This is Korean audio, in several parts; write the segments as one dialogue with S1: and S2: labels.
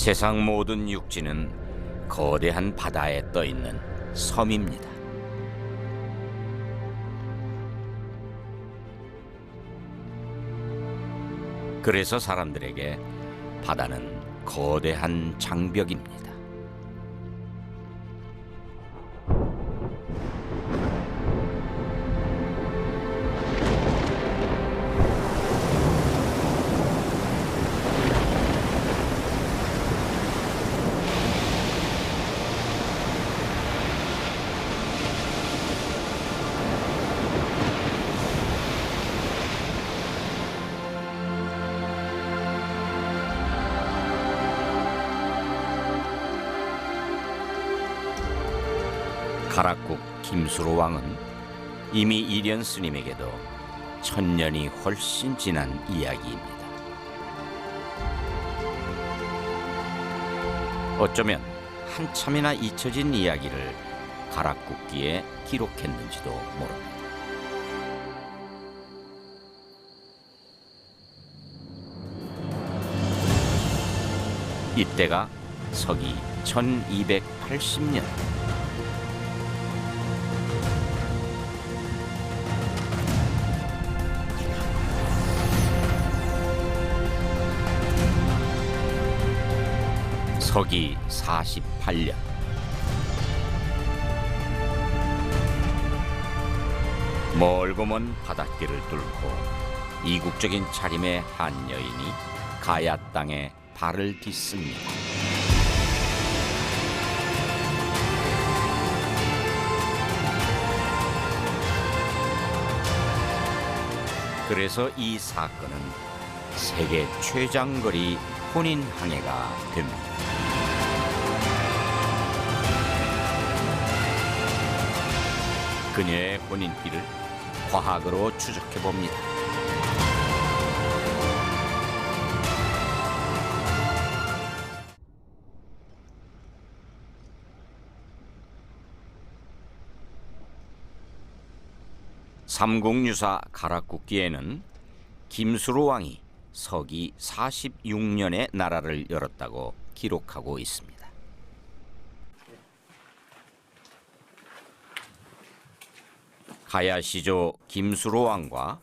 S1: 세상 모든 육지는 거대한 바다에 떠 있는 섬입니다. 그래서 사람들에게 바다는 거대한 장벽입니다. 가락국 김수로 왕은 이미 이련 스님에게도 1000년이 훨씬 지난 이야기입니다. 어쩌면 한참이나 잊혀진 이야기를 가락국기에 기록했는지도 모릅니다. 이때가 서기 1280년. 서기 48년. 멀고 먼 바닷길을 뚫고 이국적인 차림의 한 여인이 가야 땅에 발을 딛습니다. 그래서 이 사건은 세계 최장거리 혼인 항해가 됩니다. 그녀의 혼인길을 과학으로 추적해 봅니다. 삼국유사 가락국기에는 김수로 왕이 서기 46년에 나라를 열었다고 기록하고 있습니다. 가야시조 김수로 왕과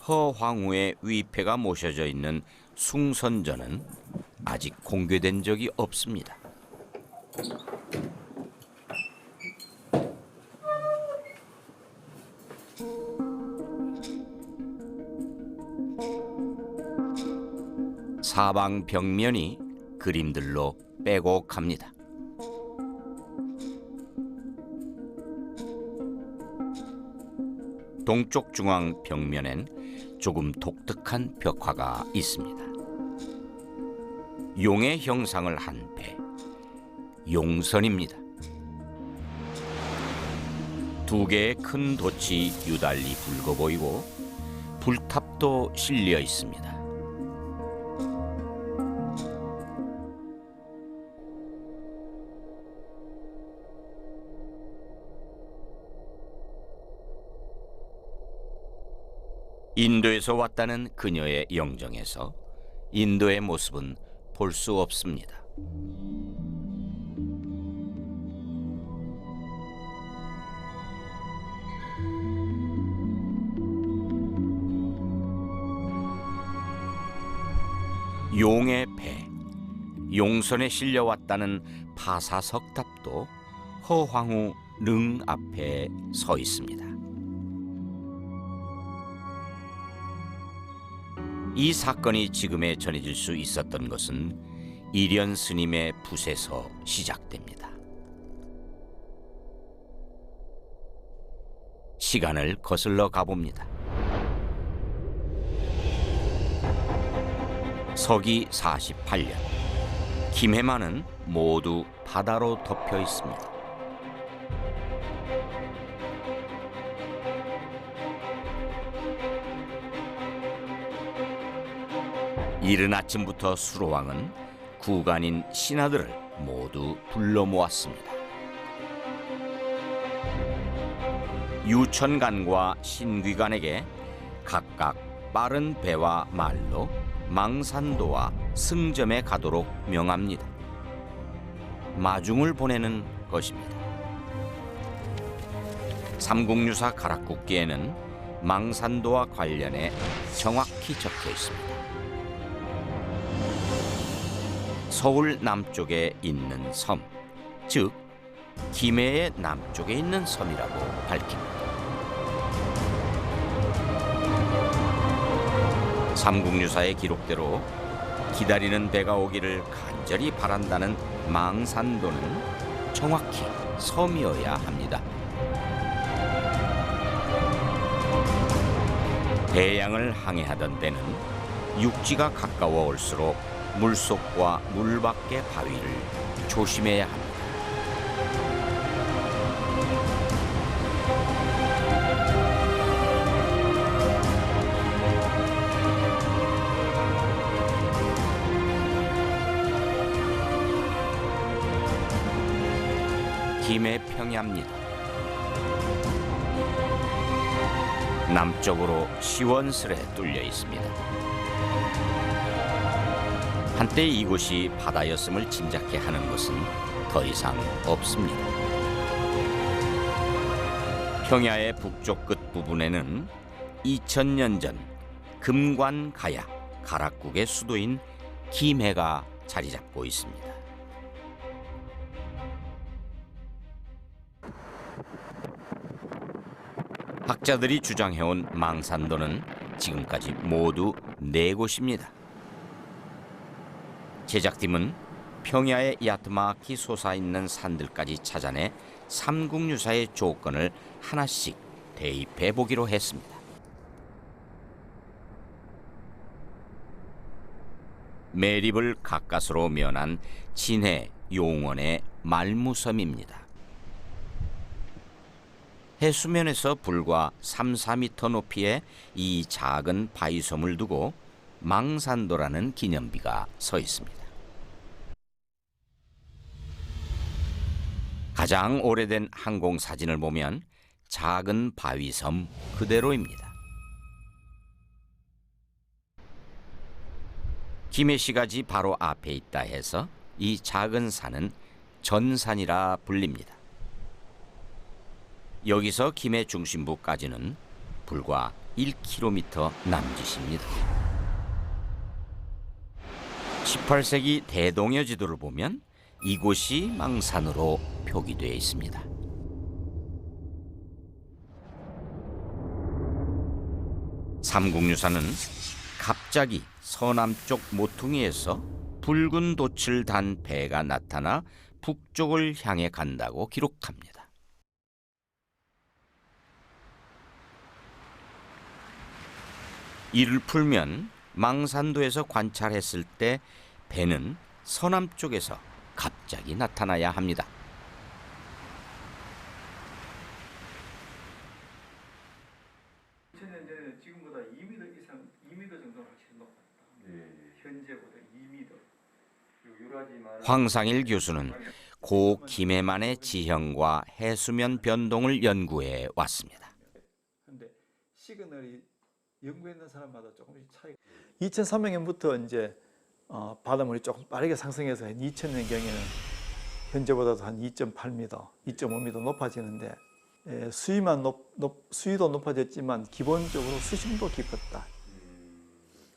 S1: 허황후의 위패가 모셔져 있는 숭선전은 아직 공개된 적이 없습니다. 사방 벽면이 그림들로 빼곡합니다. 동쪽 중앙 벽면엔 조금 독특한 벽화가 있습니다. 용의 형상을 한 배, 용선입니다. 두 개의 큰 돛이 유달리 붉어 보이고 불탑도 실려 있습니다. 인도에서 왔다는 그녀의 영정에서 인도의 모습은 볼 수 없습니다. 용의 배, 용선에 실려왔다는 파사석탑도 허황후 능 앞에 서 있습니다. 이 사건이 지금에 전해질 수 있었던 것은 이련 스님의 붓에서 시작됩니다. 시간을 거슬러 가봅니다. 서기 48년, 김해만은 모두 바다로 덮여 있습니다. 이른 아침부터 수로왕은 구간인 신하들을 모두 불러 모았습니다. 유천관과 신귀관에게 각각 빠른 배와 말로 망산도와 승점에 가도록 명합니다. 마중을 보내는 것입니다. 삼국유사 가락국기에는 망산도와 관련해 정확히 적혀 있습니다. 서울 남쪽에 있는 섬, 즉 김해의 남쪽에 있는 섬이라고 밝힙니다. 삼국유사의 기록대로 기다리는 배가 오기를 간절히 바란다는 망산도는 정확히 섬이어야 합니다. 대양을 항해하던 배는 육지가 가까워 올수록 물속과 물 밖의 바위를 조심해야 합니다. 김해 평야입니다. 남쪽으로 시원스레 뚫려 있습니다. 한때 이곳이 바다였음을 짐작케 하는 것은 더 이상 없습니다. 평야의 북쪽 끝 부분에는 2000년 전 금관가야 가락국의 수도인 김해가 자리 잡고 있습니다. 학자들이 주장해온 망산도는 지금까지 모두 4곳입니다. 제작팀은 평야의 야트막히 솟아있는 산들까지 찾아내 삼국유사의 조건을 하나씩 대입해 보기로 했습니다. 매립을 가까스로 면한 진해 용원의 말무섬입니다. 해수면에서 불과 3-4m 높이의 이 작은 바위섬을 두고 망산도라는 기념비가 서 있습니다. 가장 오래된 항공 사진을 보면 작은 바위섬 그대로입니다. 김해시가지 바로 앞에 있다 해서 이 작은 산은 전산이라 불립니다. 여기서 김해 중심부까지는 불과 1km 남짓입니다. 18세기 대동여 지도를 보면 이곳이 망산으로 표기되어 있습니다. 삼국유사는 갑자기 서남쪽 모퉁이에서 붉은 돛을 단 배가 나타나 북쪽을 향해 간다고 기록합니다. 이를 풀면 망산도에서 관찰했을 때 배는 서남쪽에서 갑자기 나타나야 합니다.
S2: 전에는 지금보다 2m 이상, 2m 정도는 확실히 높았다. 현재보다 2m.
S1: 황상일 교수는 고 김해만의 지형과 해수면 변동을 연구해 왔습니다.
S2: 그런데 시그널이 연구했는 사람마다 조금씩 차이가. 2003년부터 이제 바닷물이 조금 빠르게 상승해서 2000년경에는 현재보다도 한 2.8m, 2.5m 높아지는데 수위도 높아졌지만 기본적으로 수심도 깊었다.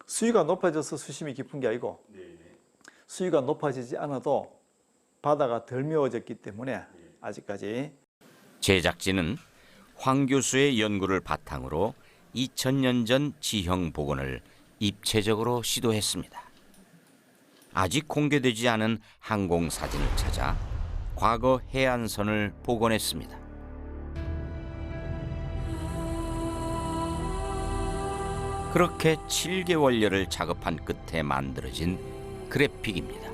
S2: 수위가 높아져서 수심이 깊은 게 아니고 수위가 높아지지 않아도 바다가 덜 미워졌기 때문에 아직까지.
S1: 제작진은 황 교수의 연구를 바탕으로 2000년 전 지형 복원을 입체적으로 시도했습니다. 아직 공개되지 않은 항공 사진을 찾아 과거 해안선을 복원했습니다. 그렇게 7개월여를 작업한 끝에 만들어진 그래픽입니다.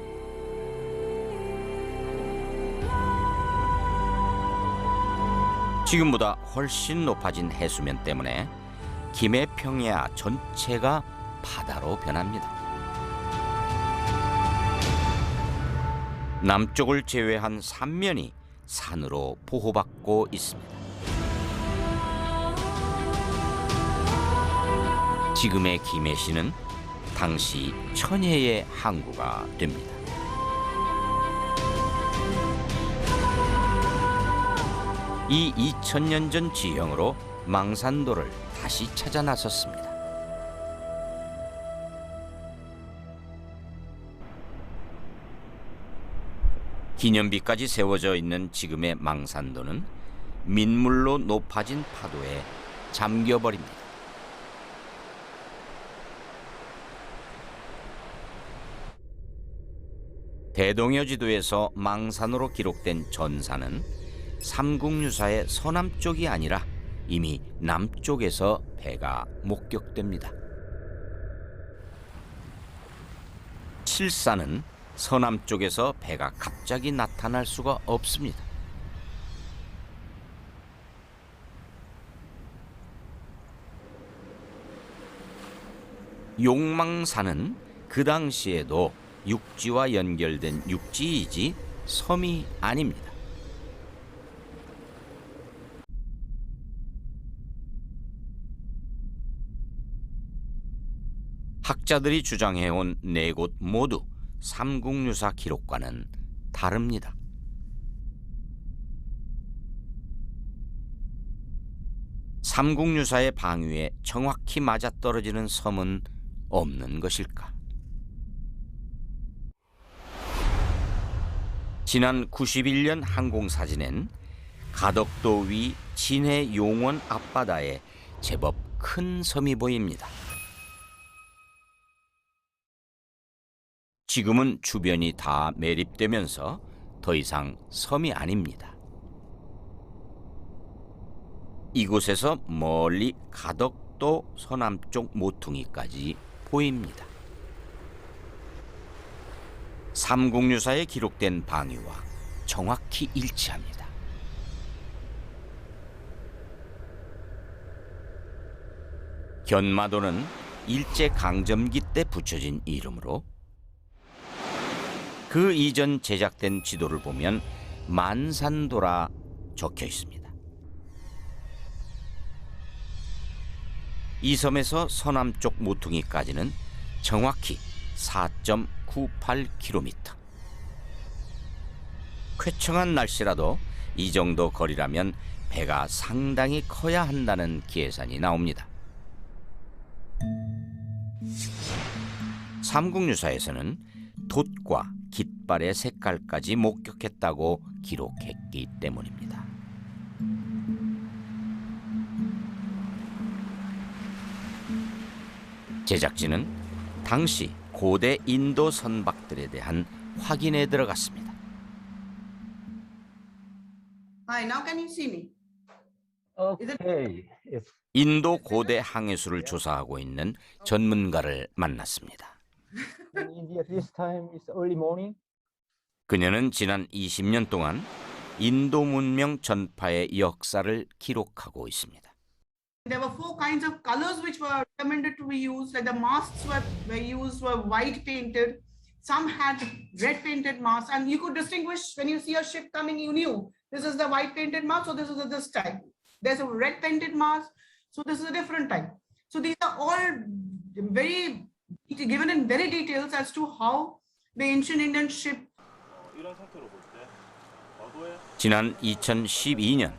S1: 지금보다 훨씬 높아진 해수면 때문에 김해 평야 전체가 바다로 변합니다. 남쪽을 제외한 삼면이 산으로 보호받고 있습니다. 지금의 김해시는 당시 천혜의 항구가 됩니다. 이 2000년 전 지형으로 망산도를 다시 찾아 나섰습니다. 기념비까지 세워져 있는 지금의 망산도는 민물로 높아진 파도에 잠겨버립니다. 대동여 지도에서 망산으로 기록된 전사는 삼국유사의 서남쪽이 아니라 이미 남쪽에서 배가 목격됩니다. 칠사는 서남쪽에서 배가 갑자기 나타날 수가 없습니다. 용망산은 그 당시에도 육지와 연결된 육지이지 섬이 아닙니다. 학자들이 주장해온 네 곳 모두 삼국유사 기록과는 다릅니다. 삼국유사의 방위에 정확히 맞아떨어지는 섬은 없는 것일까? 지난 91년 항공사진엔 가덕도 위 진해 용원 앞바다에 제법 큰 섬이 보입니다. 지금은 주변이 다 매립되면서 더 이상 섬이 아닙니다. 이곳에서 멀리 가덕도 서남쪽 모퉁이까지 보입니다. 삼국유사에 기록된 방위와 정확히 일치합니다. 견마도는 일제강점기 때 붙여진 이름으로 그 이전 제작된 지도를 보면 만산도라 적혀 있습니다. 이 섬에서 서남쪽 모퉁이까지는 정확히 4.98km. 쾌청한 날씨라도 이 정도 거리라면 배가 상당히 커야 한다는 계산이 나옵니다. 삼국유사에서는 돛과 깃발의 색깔까지 목격했다고 기록했기 때문입니다. 제작진은 당시 고대 인도 선박들에 대한 확인에 들어갔습니다.
S3: Hi, now can you see me?
S4: Okay.
S1: 인도 고대 항해술을 조사하고 있는 전문가를 만났습니다.
S4: In India, this time is early morning.
S1: 그녀는 지난 20년 동안 인도 문명 전파의 역사를 기록하고 있습니다.
S3: There were 4 kinds of colors which were recommended to be used. Like the masks were used were white painted. Some had red painted masks, and you could distinguish when you see a ship coming. You knew this is the white painted mask, so this is this type. There's a red painted mask, so this is a different type. So these are all very given in very details as to how the ancient Indian ship.
S1: 지난 2012년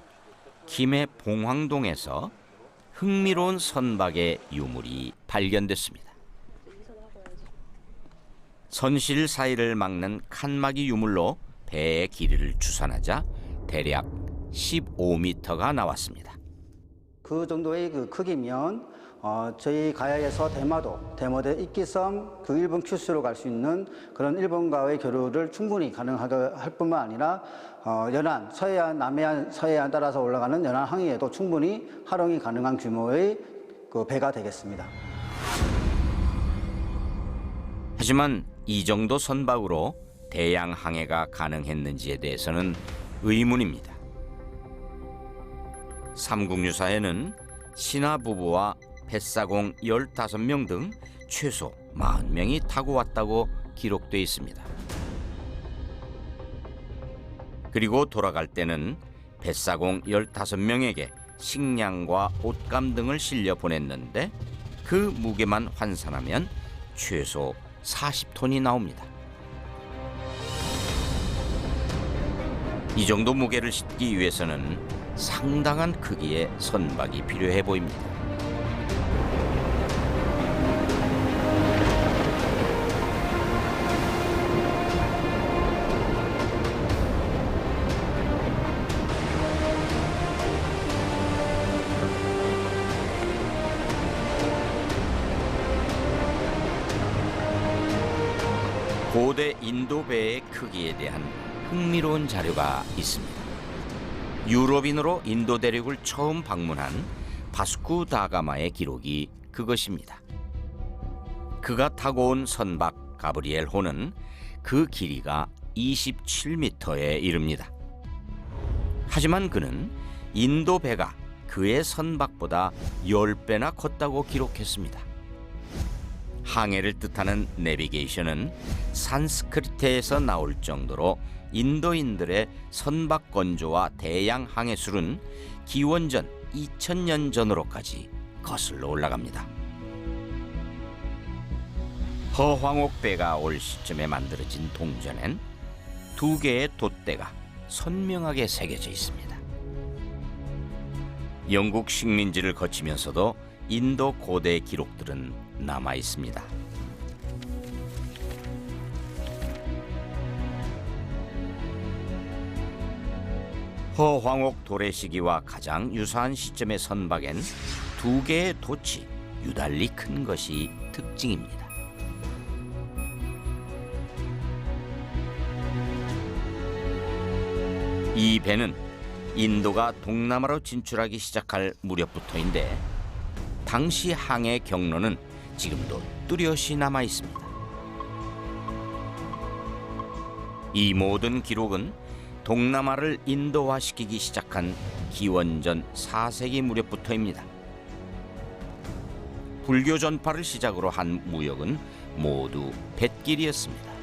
S1: 김해 봉황동에서 흥미로운 선박의 유물이 발견됐습니다. 선실 사이를 막는 칸막이 유물로 배의 길이를 추산하자 대략 15m가 나왔습니다.
S5: 그 정도의 그 크기면 저희 가야에서 대마도 이끼섬 그 일본 큐슈로 갈 수 있는 그런 일본과의 교류를 충분히 가능할 뿐만 아니라 연안, 서해안, 남해안, 서해안 따라서 올라가는 연안 항해에도 충분히 활용이 가능한 규모의 그 배가 되겠습니다.
S1: 하지만 이 정도 선박으로 대양 항해가 가능했는지에 대해서는 의문입니다. 삼국유사에는 신하 부부와 뱃사공 15명 등 최소 40명이 타고 왔다고 기록돼 있습니다. 그리고 돌아갈 때는 뱃사공 15명에게 식량과 옷감 등을 실려 보냈는데 그 무게만 환산하면 최소 40톤이 나옵니다. 이 정도 무게를 싣기 위해서는 상당한 크기의 선박이 필요해 보입니다. 고대 인도배의 크기에 대한 흥미로운 자료가 있습니다. 유럽인으로 인도 대륙을 처음 방문한 바스쿠 다가마의 기록이 그것입니다. 그가 타고 온 선박 가브리엘 호는 그 길이가 27m에 이릅니다. 하지만 그는 인도 배가 그의 선박보다 10배나 컸다고 기록했습니다. 항해를 뜻하는 내비게이션은 산스크리트에서 나올 정도로 인도인들의 선박 건조와 대양 항해술은 기원전 2000년 전으로까지 거슬러 올라갑니다. 허황옥배가 올 시점에 만들어진 동전엔 2개의 돛대가 선명하게 새겨져 있습니다. 영국 식민지를 거치면서도 인도 고대 기록들은 남아 있습니다. 허황옥 도래시기와 가장 유사한 시점의 선박엔 2개의 돛이 유달리 큰 것이 특징입니다. 이 배는 인도가 동남아로 진출하기 시작할 무렵부터인데 당시 항해 경로는 지금도 뚜렷이 남아 있습니다. 이 모든 기록은 동남아를 인도화시키기 시작한 기원전 4세기 무렵부터입니다. 불교 전파를 시작으로 한 무역은 모두 뱃길이었습니다.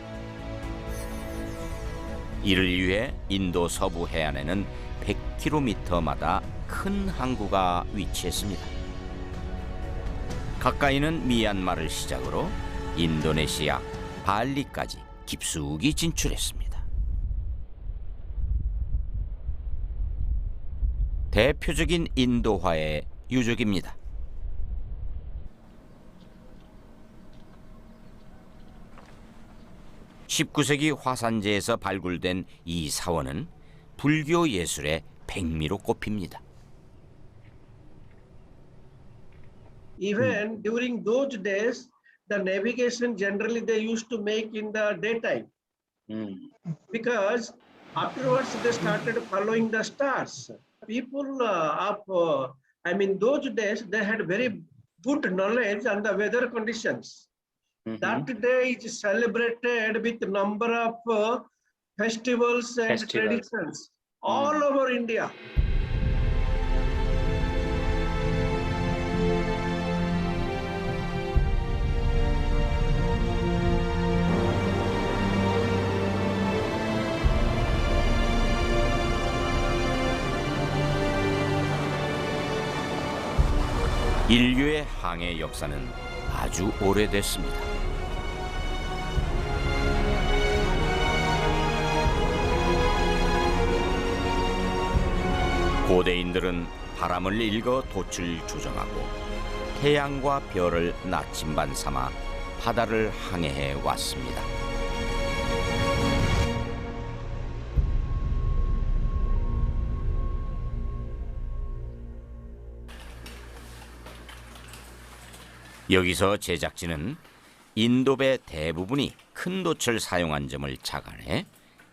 S1: 이를 위해 인도 서부 해안에는 100km마다 큰 항구가 위치했습니다. 가까이는 미얀마를 시작으로 인도네시아, 발리까지 깊숙이 진출했습니다. 대표적인 인도화의 유적입니다. (19세기) 화산재에서 발굴된 이 사원은 불교 예술의 백미로 꼽힙니다.
S6: Even during those days, the navigation generally they used to make in the daytime. Because afterwards they started following the stars. People those days they had very good knowledge on the weather conditions. That day is celebrated with a number of festivals and traditions all over India.
S1: 인류의 항해 역사는 아주 오래됐습니다. 고대인들은 바람을 읽어 돛을 조정하고 태양과 별을 나침반 삼아 바다를 항해해 왔습니다. 여기서 제작진은 인도배 대부분이 큰 돛을 사용한 점을 착안해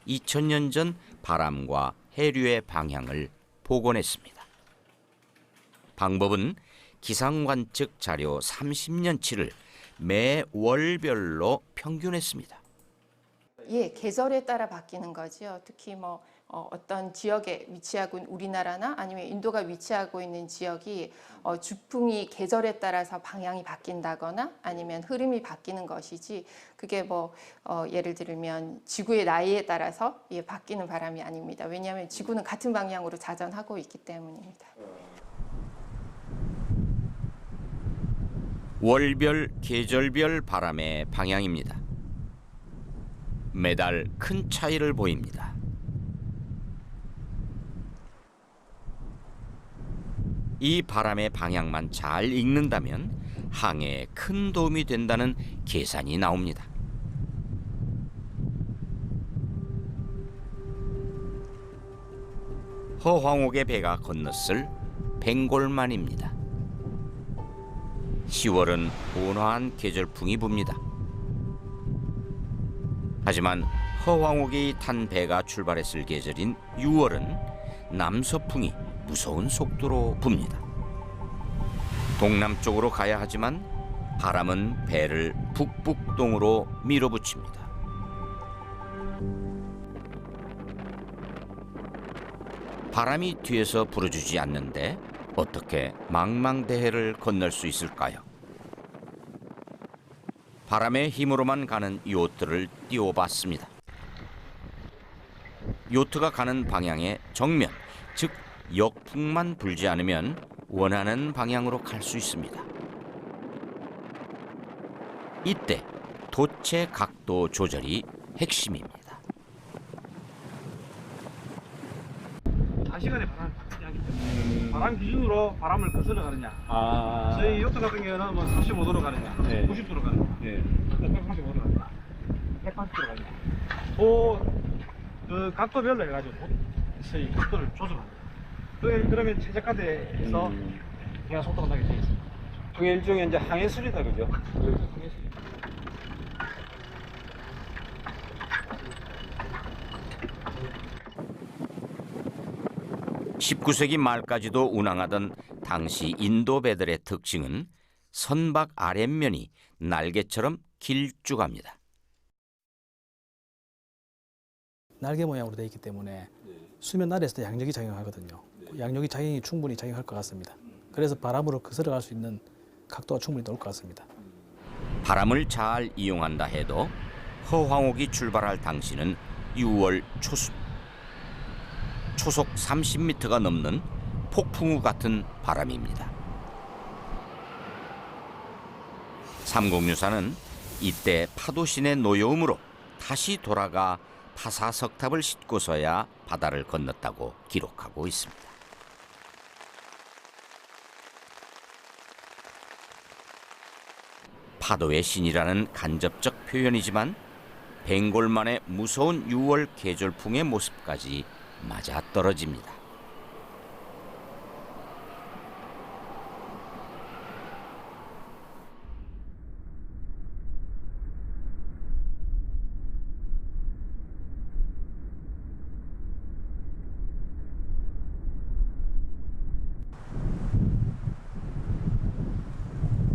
S1: 2000년 전 바람과 해류의 방향을 복원했습니다. 방법은 기상관측 자료 30년치를 매 월별로 평균했습니다.
S7: 예, 계절에 따라 바뀌는 거죠. 특히 어떤 지역에 위치하고 있는 우리나라나 아니면 인도가 위치하고 있는 지역이 주풍이 계절에 따라서 방향이 바뀐다거나 아니면 흐름이 바뀌는 것이지 그게 예를 들면 지구의 나이에 따라서 바뀌는 바람이 아닙니다. 왜냐하면 지구는 같은 방향으로 자전하고 있기 때문입니다.
S1: 월별, 계절별 바람의 방향입니다. 매달 큰 차이를 보입니다. 이 바람의 방향만 잘 읽는다면 항해에 큰 도움이 된다는 계산이 나옵니다. 허황옥의 배가 건넜을 벵골만입니다. 10월은 온화한 계절풍이 붑니다. 하지만 허황옥이 탄 배가 출발했을 계절인 6월은 남서풍이 무서운 속도로 붑니다. 동남쪽으로 가야 하지만 바람은 배를 북북동으로 밀어붙입니다. 바람이 뒤에서 불어주지 않는데 어떻게 망망대해를 건널 수 있을까요? 바람의 힘으로만 가는 요트를 띄워봤습니다. 요트가 가는 방향의 정면, 즉 역풍만 불지 않으면 원하는 방향으로 갈 수 있습니다. 이때 돛의 각도 조절이 핵심입니다.
S8: 단시간에 바람을 바꾸지 않기 때문에 바람 기준으로 바람을 거슬러 가느냐, 저희 요트 같은 경우는 뭐 45도로 가느냐, 90도로 가느냐, 185도로 가느냐, 180도로 가느냐, 그 각도별로 해가지고 저희 각도를 조절합니다. 그러면 최저가대에서 그냥 속도가 나게 되어 있습니다. 그게 일종의 이제 항해술이다, 그죠? 항해술.
S1: 19세기 말까지도 운항하던 당시 인도 배들의 특징은 선박 아랫면이 날개처럼 길쭉합니다.
S9: 날개 모양으로 되어 있기 때문에 수면 아래에서 양력이 작용하거든요. 양력이 작용이 충분히 작용할 것 같습니다. 그래서 바람으로 거슬러 갈 수 있는 각도가 충분히 나올 것 같습니다.
S1: 바람을 잘 이용한다 해도 허황옥이 출발할 당시는 6월 초순. 초속 30m가 넘는 폭풍우 같은 바람입니다. 삼국유사는 이때 파도신의 노여움으로 다시 돌아가 파사석탑을 싣고서야 바다를 건넜다고 기록하고 있습니다. 파도의 신이라는 간접적 표현이지만 벵골만의 무서운 6월 계절풍의 모습까지 맞아떨어집니다.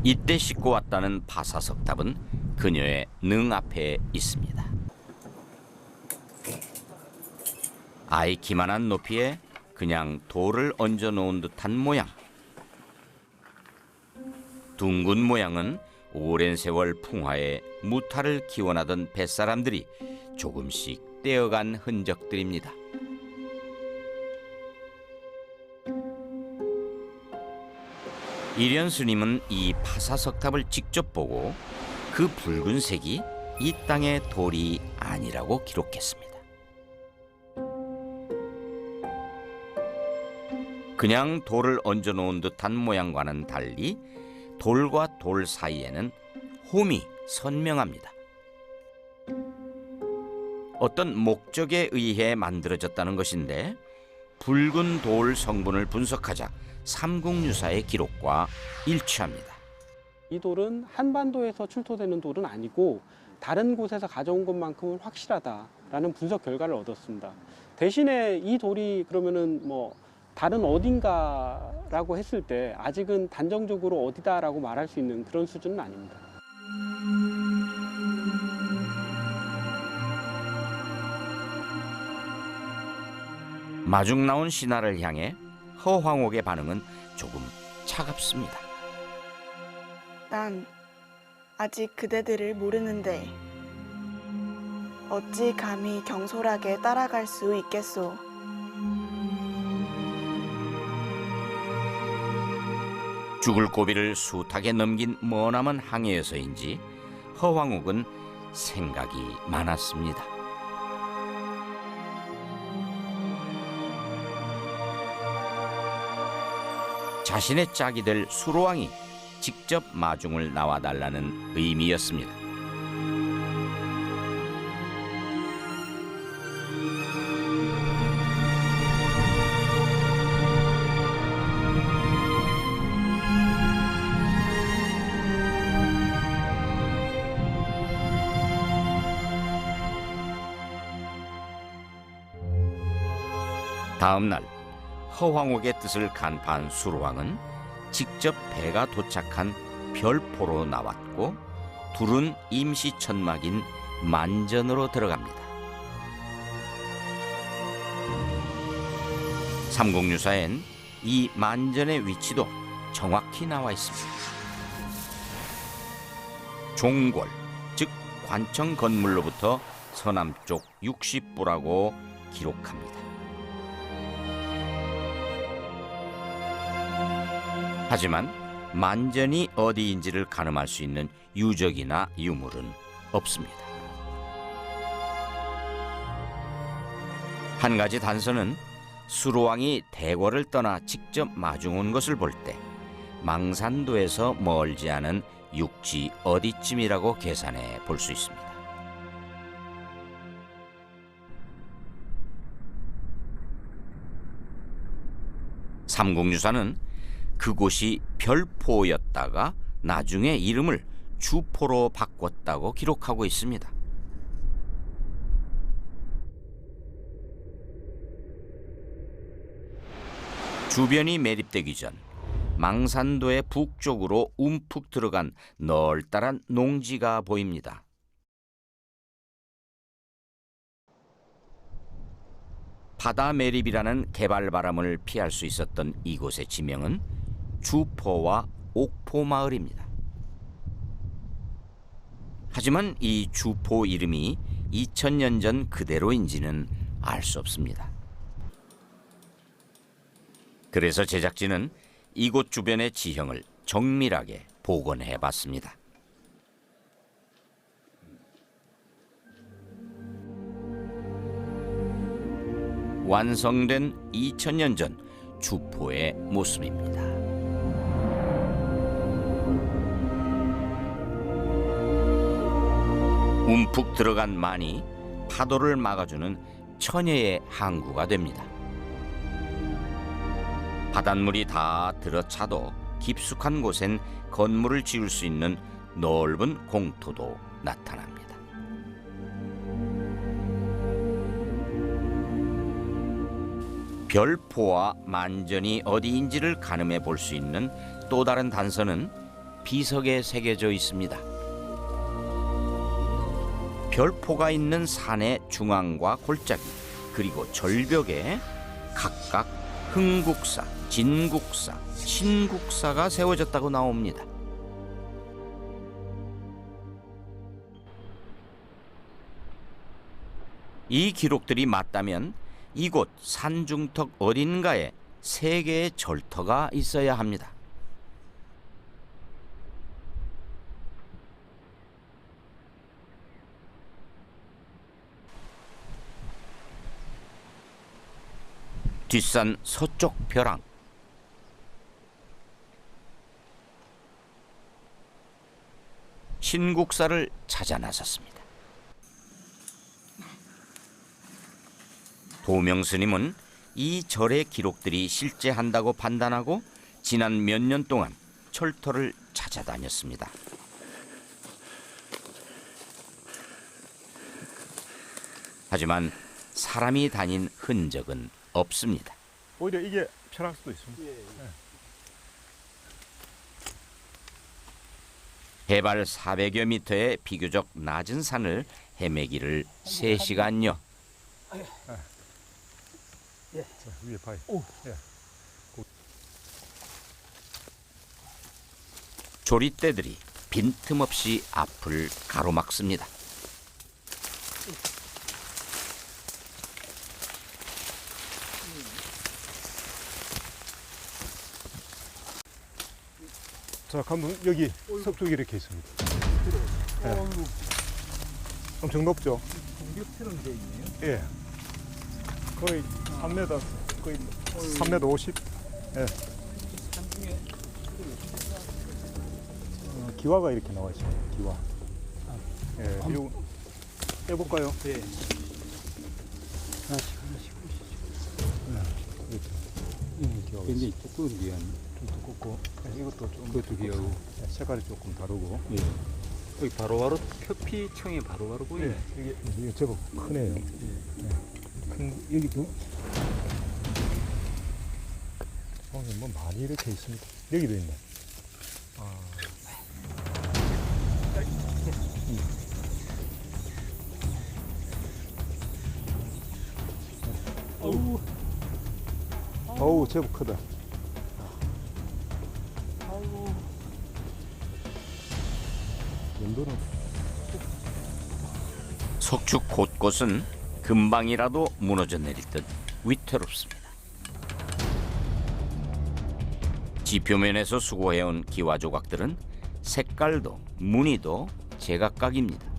S1: 이때 싣고 왔다는 파사석탑은 그녀의 능 앞에 있습니다. 아이 키만한 높이에 그냥 돌을 얹어 놓은 듯한 모양. 둥근 모양은 오랜 세월 풍화에 무탈을 기원하던 뱃사람들이 조금씩 떼어간 흔적들입니다. 일현 스님은 이 파사석탑을 직접 보고 그 붉은색이 이 땅의 돌이 아니라고 기록했습니다. 그냥 돌을 얹어 놓은 듯한 모양과는 달리 돌과 돌 사이에는 홈이 선명합니다. 어떤 목적에 의해 만들어졌다는 것인데 붉은 돌 성분을 분석하자 삼국유사의 기록과 일치합니다.
S10: 이 돌은 한반도에서 출토되는 돌은 아니고 다른 곳에서 가져온 것만큼은 확실하다라는 분석 결과를 얻었습니다. 대신에 이 돌이 그러면은 뭐 다른 어딘가라고 했을 때 아직은 단정적으로 어디다라고 말할 수 있는 그런 수준은 아닙니다.
S1: 마중 나온 신하를 향해 허황옥의 반응은 조금 차갑습니다.
S11: 난 아직 그대들을 모르는데 어찌 감히 경솔하게 따라갈 수 있겠소.
S1: 죽을 고비를 숱하게 넘긴 머나먼 항해에서인지 허황옥은 생각이 많았습니다. 자신의 짝이 될 수로왕이 직접 마중을 나와달라는 의미였습니다. 다음 날 허황옥의 뜻을 간파한 수로왕은 직접 배가 도착한 별포로 나왔고 둘은 임시 천막인 만전으로 들어갑니다. 삼국유사엔 이 만전의 위치도 정확히 나와 있습니다. 종궐, 즉 관청 건물로부터 서남쪽 60부라고 기록합니다. 하지만 만전이 어디인지를 가늠할 수 있는 유적이나 유물은 없습니다. 한 가지 단서는 수로왕이 대궐을 떠나 직접 마중 온 것을 볼 때 망산도에서 멀지 않은 육지 어디쯤이라고 계산해 볼 수 있습니다. 삼국유사는 그곳이 별포였다가 나중에 이름을 주포로 바꿨다고 기록하고 있습니다. 주변이 매립되기 전 망산도의 북쪽으로 움푹 들어간 널따란 농지가 보입니다. 바다 매립이라는 개발 바람을 피할 수 있었던 이곳의 지명은 주포와 옥포 마을입니다. 하지만 이 주포 이름이 2000년 전 그대로인지는 알 수 없습니다. 그래서 제작진은 이곳 주변의 지형을 정밀하게 복원해 봤습니다. 완성된 2000년 전 주포의 모습입니다. 움푹 들어간 만이 파도를 막아주는 천혜의 항구가 됩니다. 바닷물이 다 들어차도 깊숙한 곳엔 건물을 지을 수 있는 넓은 공터도 나타납니다. 별포와 만전이 어디인지를 가늠해 볼 수 있는 또 다른 단서는 비석에 새겨져 있습니다. 별포가 있는 산의 중앙과 골짜기 그리고 절벽에 각각 흥국사, 진국사, 신국사가 세워졌다고 나옵니다. 이 기록들이 맞다면 이곳 산중턱 어딘가에 3개의 절터가 있어야 합니다. 뒷산 서쪽 벼랑, 신국사를 찾아 나섰습니다. 도명스님은 이 절의 기록들이 실제한다고 판단하고 지난 몇 년 동안 철터를 찾아다녔습니다. 하지만 사람이 다닌 흔적은 없습니다.
S12: 오히려 이게 편할 수도 있습니다.
S1: 해발 400여 미터의 비교적 낮은 산을 헤매기를 3시간여.
S12: 위에 바위.
S1: 조리대들이 빈틈없이 앞을 가로막습니다.
S12: 자, 가면 여기 석tuk이 이렇게 있습니다. 엄청 높죠?
S2: 공격처럼 되어 있네요.
S12: 예. 거의 3m, 거의 3m 50. 예. 기와가 이렇게 나와 있습니다. 기와. 예, 이거 빼볼까요?
S9: 예.
S12: 하나씩 이렇게. 기와가
S13: 굉장히 두꺼운 기한.
S12: 좀 두껍고 이것도 좀
S13: 그것도 귀하고.
S12: 색깔이 조금 다르고.
S13: 예. 여기 바로바로 표피층이 바로바로 보이네.
S12: 예, 이게 제법 크네요. 큰 여기도 뭐 많이 이렇게 있습니다. 여기도 있네. 어우, 제법 크다. 연도는
S1: 석축 곳곳은 금방이라도 무너져 내릴 듯 위태롭습니다. 지표면에서 수거해온 기와 조각들은 색깔도 무늬도 제각각입니다.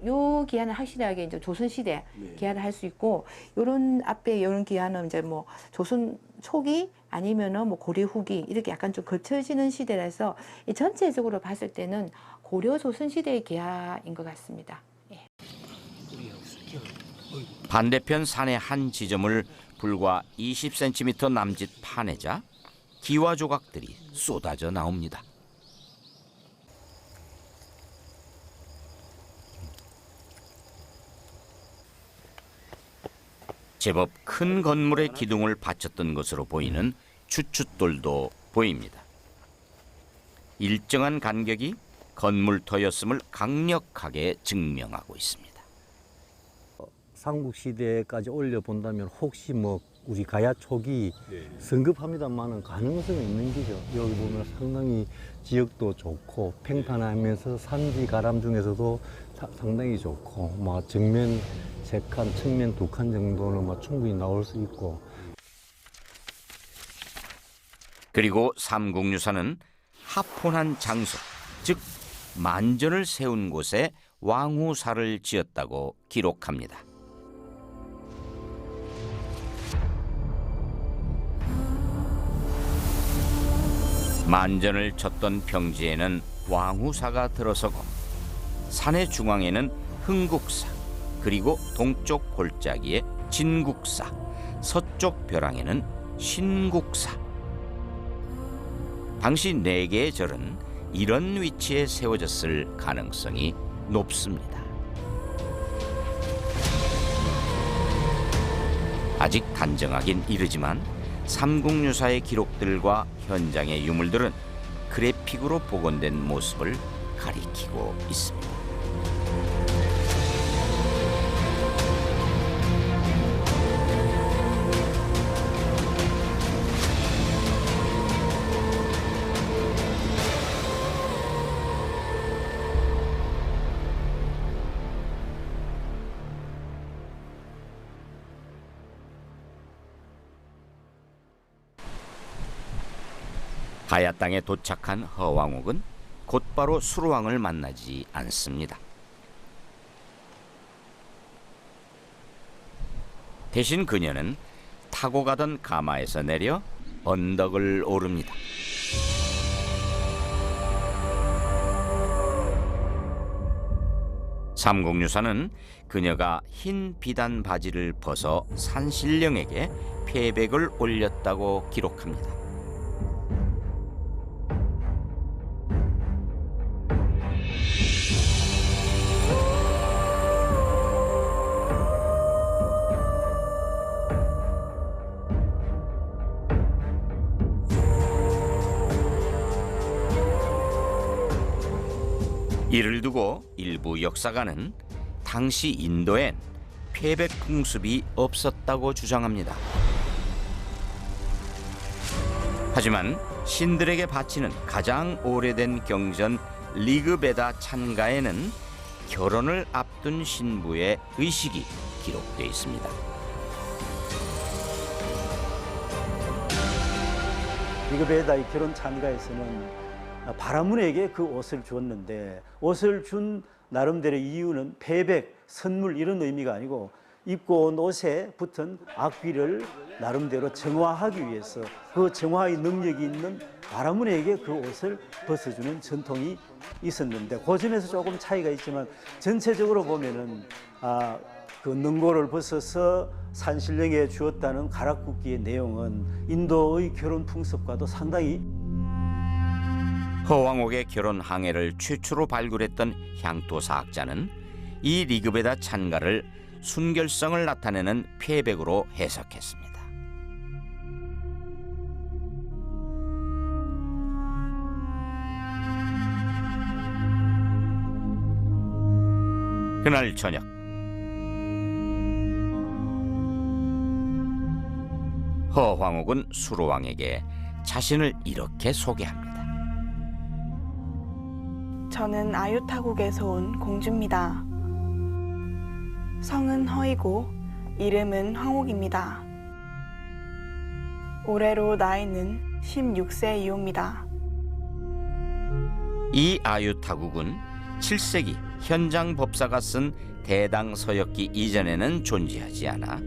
S14: 요 기한은 확실하게 이제 조선 시대 기한을 할 수 있고, 요런 앞에 요런 기한은 이제 뭐 조선 초기 아니면은 뭐 고려 후기 이렇게 약간 좀 거쳐지는 시대라서 이 전체적으로 봤을 때는 고려 조선 시대의 기한인 것 같습니다. 예.
S1: 반대편 산의 한 지점을 불과 20cm 남짓 파내자 기와 조각들이 쏟아져 나옵니다. 제법 큰 건물의 기둥을 받쳤던 것으로 보이는 추춧돌도 보입니다. 일정한 간격이 건물터였음을 강력하게 증명하고 있습니다.
S15: 삼국시대까지 올려본다면 혹시 뭐 우리 가야 초기 성급합니다만은 가능성이 있는 거죠. 여기 보면 상당히 지역도 좋고 평탄하면서 산지 가람 중에서도 상당히 좋고 뭐 정면 3칸, 측면 2칸 정도는 뭐 충분히 나올 수 있고.
S1: 그리고 삼국유사는 합혼한 장소, 즉 만전을 세운 곳에 왕후사를 지었다고 기록합니다. 만전을 쳤던 평지에는 왕후사가 들어서고 산의 중앙에는 흥국사, 그리고 동쪽 골짜기에 진국사, 서쪽 벼랑에는 신국사. 당시 4개의 절은 이런 위치에 세워졌을 가능성이 높습니다. 아직 단정하긴 이르지만 삼국유사의 기록들과 현장의 유물들은 그래픽으로 복원된 모습을 가리키고 있습니다. 가야 땅에 도착한 허왕옥은 곧바로 수로왕을 만나지 않습니다. 대신 그녀는 타고 가던 가마에서 내려 언덕을 오릅니다. 삼국유사는 그녀가 흰 비단 바지를 벗어 산신령에게 패백을 올렸다고 기록합니다. 이를 두고 일부 역사가는 당시 인도엔 패백 풍습이 없었다고 주장합니다. 하지만 신들에게 바치는 가장 오래된 경전 리그베다 찬가에는 결혼을 앞둔 신부의 의식이 기록되어 있습니다.
S5: 리그베다의 결혼 찬가에서는 바라문에게 그 옷을 주었는데, 옷을 준 나름대로 이유는 패백, 선물 이런 의미가 아니고
S2: 입고 온 옷에 붙은 악귀를 나름대로 정화하기 위해서 그 정화의 능력이 있는 바라문에게 그 옷을 벗어주는 전통이 있었는데 그 점에서 조금 차이가 있지만 전체적으로 보면은 그 능고를 벗어서 산신령에 주었다는 가락굽기의 내용은 인도의 결혼 풍습과도 상당히
S1: 허왕옥의 결혼 항해를 최초로 발굴했던 향토사학자는 이 리그베다 찬가를 순결성을 나타내는 폐백으로 해석했습니다. 그날 저녁 허황옥은 수로왕에게 자신을 이렇게 소개합니다.
S11: 저는 아유타국에서 온 공주입니다. 성은 허이고 이름은 황옥입니다. 올해로 나이는 16세이옵니다.
S1: 이 아유타국은 7세기 현장 법사가 쓴 대당 서역기 이전에는 존재하지 않아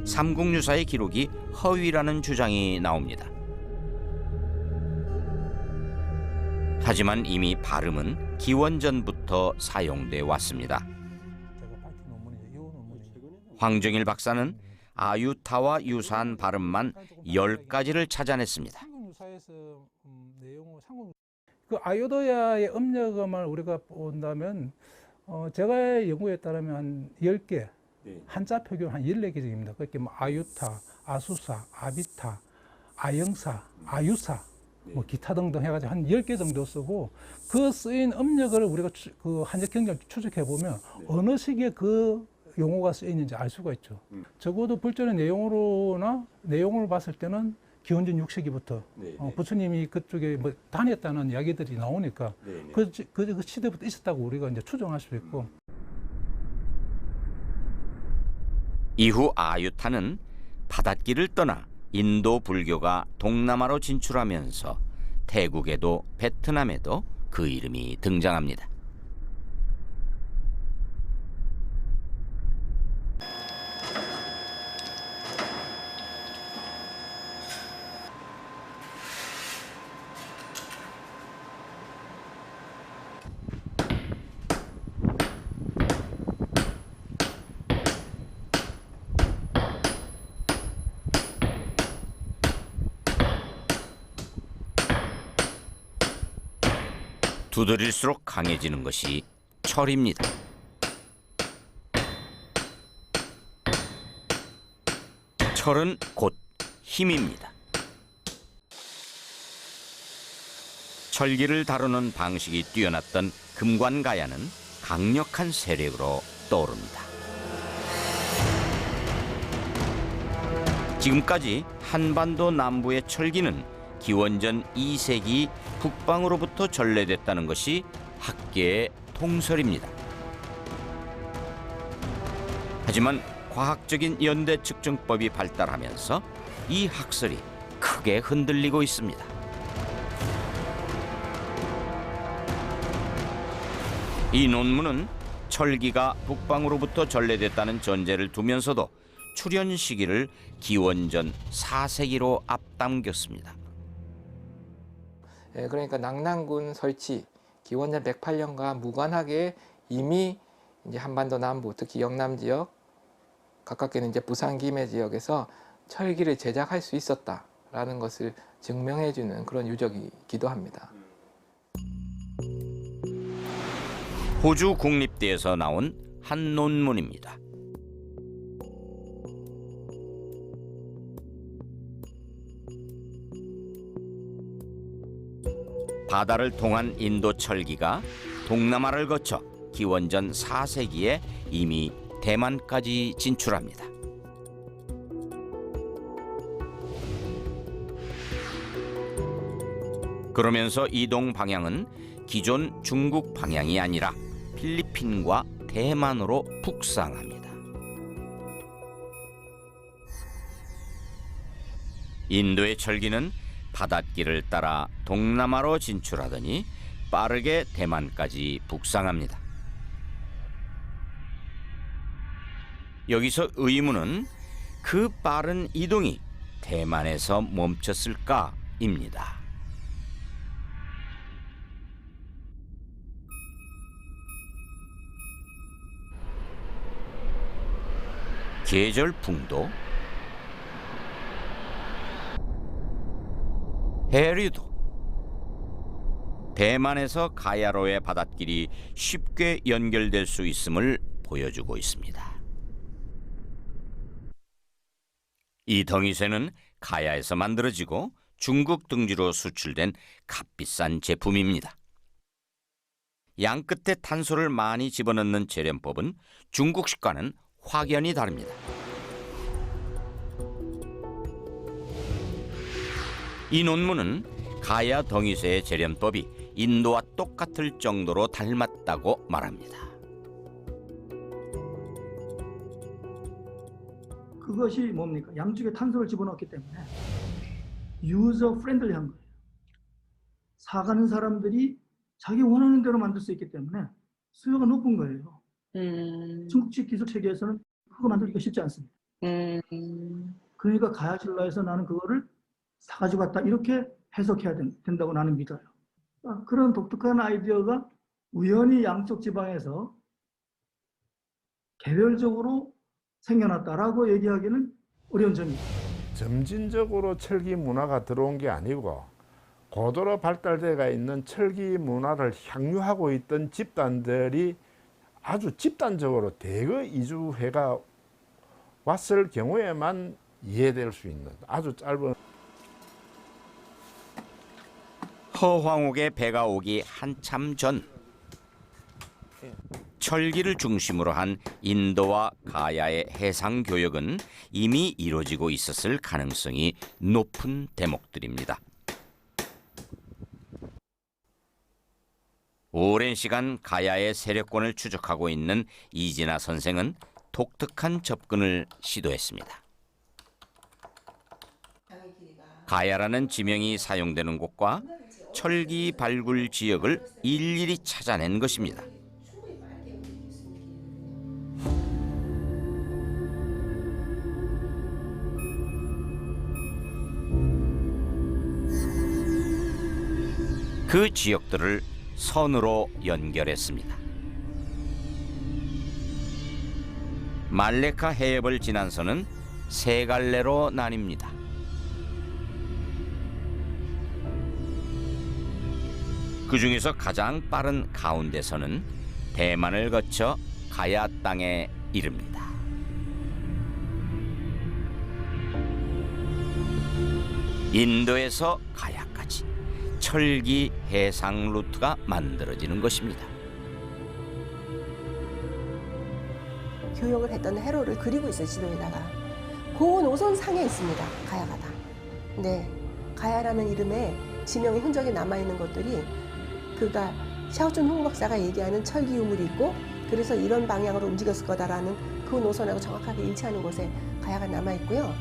S1: 삼국유사의 기록이 허위라는 주장이 나옵니다. 하지만 이미 발음은 기원전부터 사용돼 왔습니다. 황정일 박사는 아유타와 유사한 발음만 10가지를 찾아냈습니다.
S9: 그 아유도야의 음력음을 우리가 본다면 제가 연구에 따르면 한 10개, 한자 표기는 한 14개 정도입니다. 그렇게 뭐 아유타, 아수사, 아비타, 아영사, 아유사, 뭐 기타 등등 해가지고 한 10개 정도 쓰고 그 쓰인 음력을 우리가 그 한적 경전을 추적해 보면 어느 시기에 그 용어가 쓰이는지 알 수가 있죠. 적어도 불전의 내용을 봤을 때는 기원전 6세기부터 부처님이 그쪽에 뭐 다녔다는 이야기들이 나오니까 그 시대부터 있었다고 우리가 이제 추정할 수 있고.
S1: 이후 아유타는 바닷길을 떠나 인도 불교가 동남아로 진출하면서 태국에도 베트남에도 그 이름이 등장합니다. 두드릴수록 강해지는 것이 철입니다. 철은 곧 힘입니다. 철기를 다루는 방식이 뛰어났던 금관가야는 강력한 세력으로 떠오릅니다. 지금까지 한반도 남부의 철기는 기원전 2세기 북방으로부터 전래됐다는 것이 학계의 통설입니다. 하지만 과학적인 연대 측정법이 발달하면서 이 학설이 크게 흔들리고 있습니다. 이 논문은 철기가 북방으로부터 전래됐다는 전제를 두면서도 출현 시기를 기원전 4세기로 앞당겼습니다.
S16: 그러니까 낙랑군 설치 기원전 108년과 무관하게 이미 이제 한반도 남부 특히 영남 지역 가깝게는 이제 부산 김해 지역에서 철기를 제작할 수 있었다라는 것을 증명해주는 그런 유적이기도 합니다.
S1: 호주 국립대에서 나온 한 논문입니다. 바다를 통한 인도 철기가 동남아를 거쳐 기원전 4세기에 이미 대만까지 진출합니다. 그러면서 이동 방향은 기존 중국 방향이 아니라 필리핀과 대만으로 북상합니다. 인도의 철기는 바닷길을 따라 동남아로 진출하더니 빠르게 대만까지 북상합니다. 여기서 의문은 그 빠른 이동이 대만에서 멈췄을까입니다. 계절풍도, 해류도 대만에서 가야로의 바닷길이 쉽게 연결될 수 있음을 보여주고 있습니다. 이 덩이새는 가야에서 만들어지고 중국 등지로 수출된 값비싼 제품입니다. 양 끝에 탄소를 많이 집어넣는 재련법은 중국식과는 확연히 다릅니다. 이 논문은 가야 덩이새의 재련법이 인도와 똑같을 정도로 닮았다고 말합니다.
S17: 그것이 뭡니까? 양쪽에 탄소를 집어넣기 때문에 유저 프렌들리한 거예요. 사가는 사람들이 자기 원하는 대로 만들 수 있기 때문에 수요가 높은 거예요. 중국식 기술 체계에서는 그거 만들기가 쉽지 않습니다. 그러니까 가야신라에서 나는 그거를 사가지고 왔다 이렇게 해석해야 된다고 나는 믿어요. 그런 독특한 아이디어가 우연히 양쪽 지방에서 개별적으로 생겨났다라고 얘기하기는 어려운 점이 있습니다.
S18: 점진적으로 철기 문화가 들어온 게 아니고 고도로 발달되어 있는 철기 문화를 향유하고 있던 집단들이 아주 집단적으로 대거 이주해가 왔을 경우에만 이해될 수 있는 아주 짧은.
S1: 허황옥의 배가 오기 한참 전 철기를 중심으로 한 인도와 가야의 해상 교역은 이미 이루어지고 있었을 가능성이 높은 대목들입니다. 오랜 시간 가야의 세력권을 추적하고 있는 이진아 선생은 독특한 접근을 시도했습니다. 가야라는 지명이 사용되는 곳과 철기 발굴 지역을 일일이 찾아낸 것입니다. 그 지역들을 선으로 연결했습니다. 말레카 해협을 지난 선은 세 갈래로 나뉩니다. 그 중에서 가장 빠른 가운데선은 대만을 거쳐 가야 땅에 이릅니다. 인도에서 가야까지 철기 해상 루트가 만들어지는 것입니다.
S19: 교역을 했던 회로를 그리고 있어요, 지도에다가. 그 노선상에 있습니다, 가야가 다. 네, 가야라는 이름에 지명의 흔적이 남아있는 것들이 그가 샤오춘 홍 박사가 얘기하는 철기 유물이 있고 그래서 이런 방향으로 움직였을 거다라는 그 노선하고 정확하게 일치하는 곳에 가야가 남아있고요.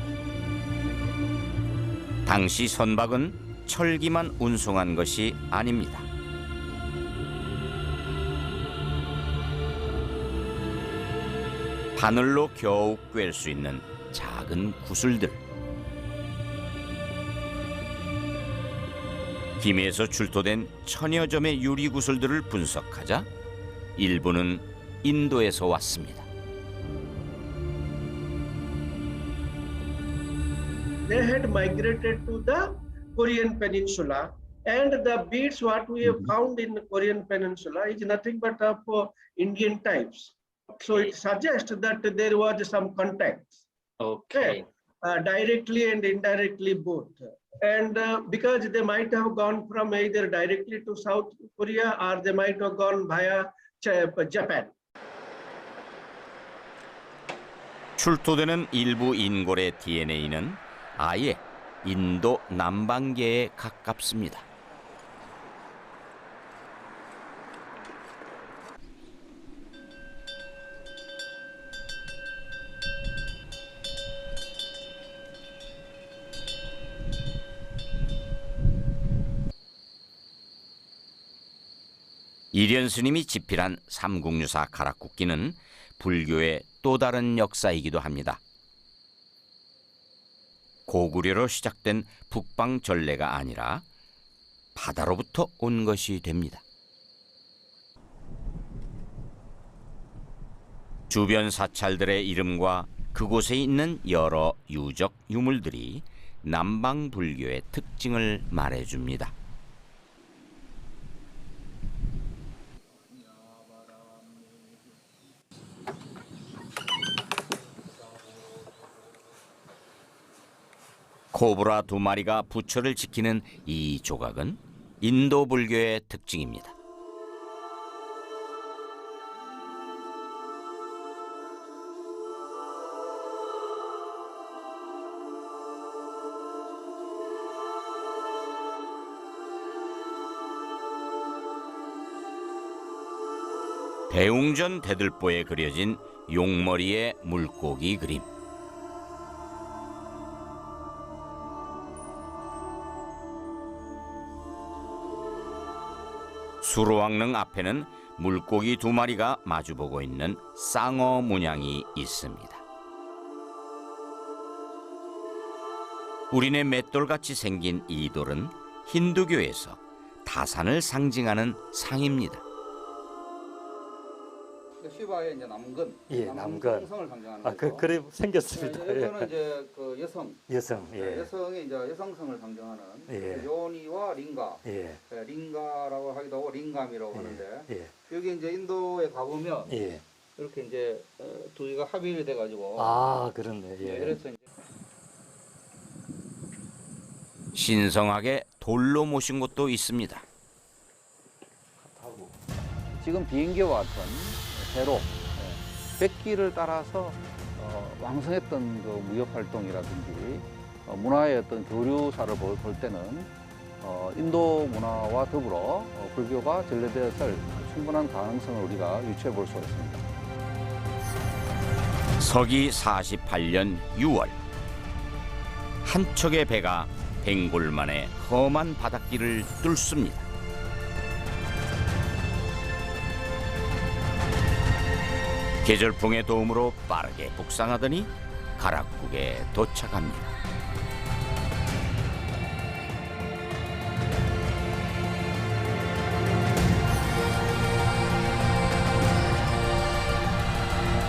S1: 당시 선박은 철기만 운송한 것이 아닙니다. 바늘로 겨우 꿰을 수 있는 작은 구슬들, 김해에서 출토된 천여 점의 유리 구슬들을 분석하자 일부는 인도에서 왔습니다.
S6: They had migrated to the Korean Peninsula, and the beads what we have found in the Korean Peninsula is nothing but of Indian types. So it suggests that there was some contact, okay, directly and indirectly both. And because they might have gone from either directly to South Korea or they might have gone via Japan.
S1: 출토되는 일부 인골의 DNA는 아예 인도 남방계에 가깝습니다. 이련 스님이 집필한 삼국유사 가락국기는 불교의 또 다른 역사이기도 합니다. 고구려로 시작된 북방 전래가 아니라 바다로부터 온 것이 됩니다. 주변 사찰들의 이름과 그곳에 있는 여러 유적 유물들이 남방 불교의 특징을 말해줍니다. 코브라 2마리가 부처를 지키는 이 조각은 인도 불교의 특징입니다. 대웅전 대들보에 그려진 용머리의 물고기 그림. 수로왕릉 앞에는 물고기 2마리가 마주보고 있는 쌍어 문양이 있습니다. 우리네 맷돌같이 생긴 이 돌은 힌두교에서 다산을 상징하는 상입니다.
S13: 시바의 이제 남근,
S15: 예, 남근.
S13: 성을 상징하는
S15: 아,
S13: 거죠.
S15: 그래 생겼습니다.
S13: 여기는 이제 그 여성,
S15: 예.
S13: 여성이 이제 여성성을 상징하는
S15: 예.
S13: 요니와 링가,
S15: 예.
S13: 링가라고 하기도 하고 링감이라고 하는데
S15: 예.
S13: 여기 이제 인도에 가보면
S15: 예.
S13: 이렇게 이제 두 개가 합의를 돼가지고
S15: 그렇네. 예.
S13: 그래서 이제
S1: 신성하게 돌로 모신 곳도 있습니다.
S13: 지금 비행기와 같은 배로 백기를 따라서 왕성했던 그 무역 활동이라든지 문화의 어떤 교류사를 볼 때는 인도 문화와 더불어 불교가 전래되었을 충분한 가능성을 우리가 유추해 볼 수 있습니다.
S1: 서기 48년 6월 한 척의 배가 벵골만의 험한 바닷길을 뚫습니다. 계절풍의 도움으로 빠르게 북상하더니 가락국에 도착합니다.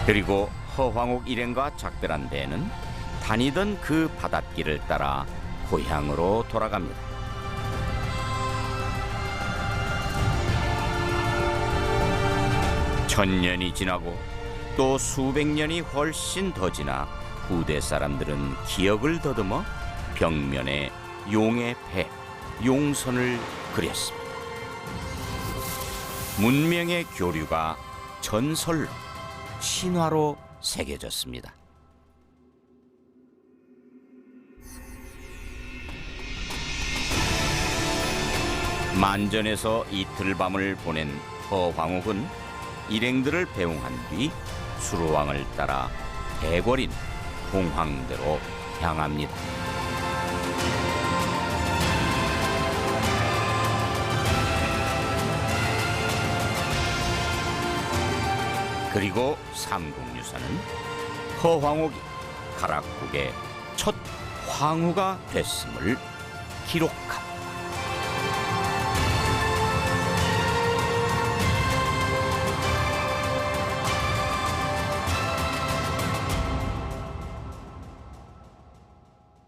S1: 그리고 허황옥 일행과 작별한 배는 다니던 그 바닷길을 따라 고향으로 돌아갑니다. 천년이 지나고 또 수백 년이 훨씬 더 지나 후대 사람들은 기억을 더듬어 벽면에 용의 배, 용선을 그렸습니다. 문명의 교류가 전설로, 신화로 새겨졌습니다. 만전에서 이틀 밤을 보낸 허황옥은 일행들을 배웅한 뒤 수로왕을 따라 대궐인 홍황대로 향합니다. 그리고 삼국유사는 허황옥이 가락국의 첫 황후가 됐음을 기록합니다.